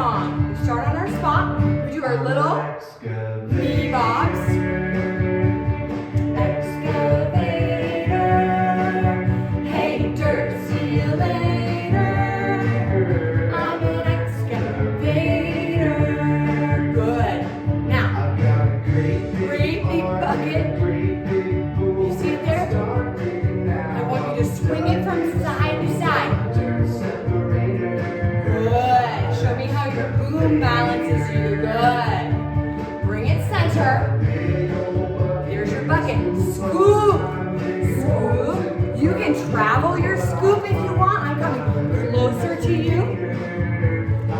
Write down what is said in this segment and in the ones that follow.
song. We start on our spot. We do our little knee bobs. Excavator. Hey, dirt, see you later. I'm an excavator. Good. Now, great big bucket. You see it there? I want you to swing it from side to side. Good. Show me how your boom balances you. Good. Bring it center. Here's your bucket. Scoop. Scoop. You can travel your scoop if you want. I'm coming closer to you.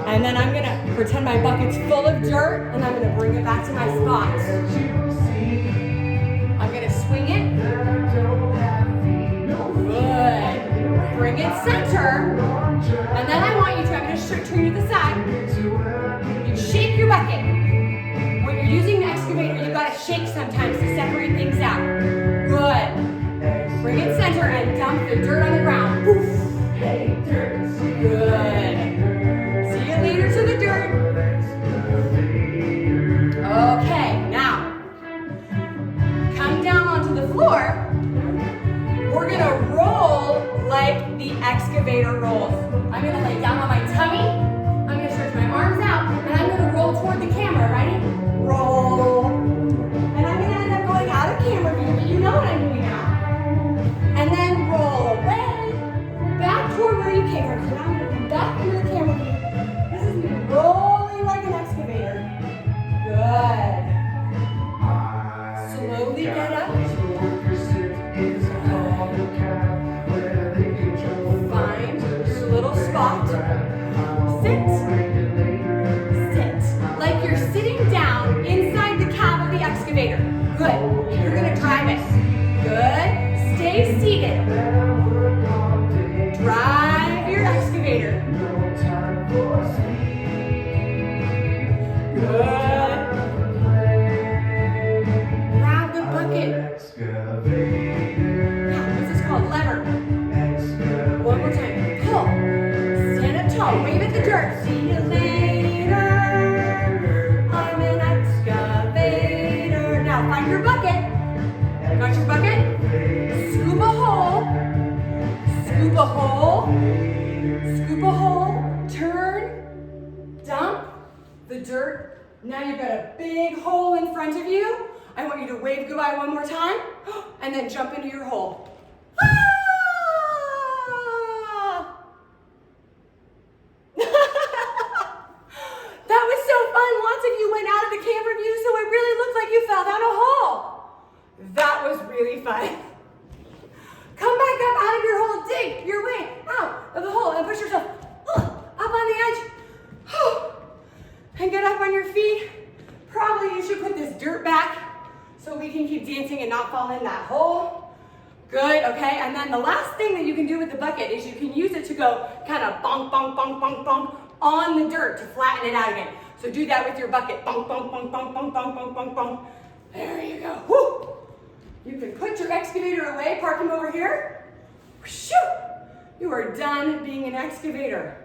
And then I'm going to pretend my bucket's full of dirt, and I'm going to bring it back to my spot. I'm going to swing it. Good. Bring it center. And then I want you to, I'm going to turn you to the side. You shake your bucket. When you're using the excavator, you've got to shake sometimes to separate things out. Good. Bring it center and dump the dirt on the ground. Poof. Good. See you later to the dirt. Okay, now, come down onto the floor. We're gonna roll like the excavator rolls. I'm gonna lay down on my tummy. I'm gonna stretch my arms out, and I'm gonna roll toward the camera. Ready? Roll. And I'm gonna end up going out of camera view, but you know what I'm doing now. And then roll away, back toward where you came from. So now I'm gonna come back into the camera view. This is me rolling like an excavator. Good. Slowly get up. Find your little spot. Sit. Sit. Like you're sitting down inside the cab of the excavator. Good. You're going to drive it. Good. Stay seated. Drive your excavator. Good. Grab the bucket. Now, what's this called? Lever. One more time. Pull. Stand up tall. Wave at the dirt. See you later. I'm an excavator. Now find your bucket. Got your bucket? Scoop a hole. Scoop a hole. Scoop a hole. Turn. Dump the dirt. Now you've got a big hole in front of you. I want you to wave goodbye one more time, and then jump into your hole. Ah! That was so fun. Lots of you went out of the camera view, so it really looked like you fell down a hole. That was really fun. Come back up out of your hole. Dig your way out of the hole and push yourself up on the edge. And get up on your feet. Probably you should put this dirt back so we can keep dancing and not fall in that hole. Good, okay? And then the last thing that you can do with the bucket is you can use it to go kind of bonk, bonk, bonk, bonk, bonk on the dirt to flatten it out again. So do that with your bucket. Bonk, bonk, bonk, bonk, bonk, bonk, bonk, bonk, bonk. There you go. Woo! You can put your excavator away, park him over here. Shoo! You are done being an excavator.